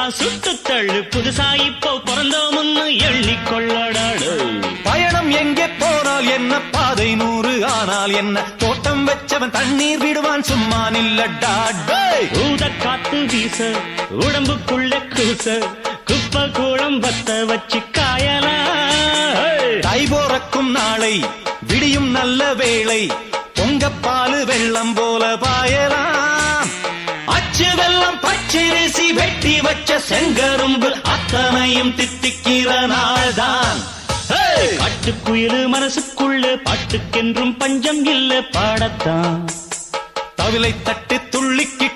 எல்லாம் சுட்டு தள்ளு புதுசா இப்போ பிறந்தோம்னு எண்ணிக்கொள்ளடாடு பயணம் எங்கே போனால் என்ன பாதை 100 ஆனால் என்ன தோட்டம் வச்சவன் தண்ணீர் விடுவான் சும்மா நில்லடா ஊத காத்து வீச உடம்புக்குள்ள கூச குப்பை கூடம் பத்த வச்சு காயலாம் தை போறக்கும் நாளை விடியும் நல்ல வேளை பொங்கப்பாலு வெள்ளம் போல பாயலாம் அச்சு வெள்ளம் பச்சரிசி வெட்டி வச்ச செங்கரும்பு அத்தனையும் தித்திக்கிற நாள்தான் காட்டுக்குயிலு மனசுக்குள்ள பாட்டுக்கென்றும் பஞ்சம் இல்ல பாடத்தான் தவிலை தட்டு துள்ளிக்கு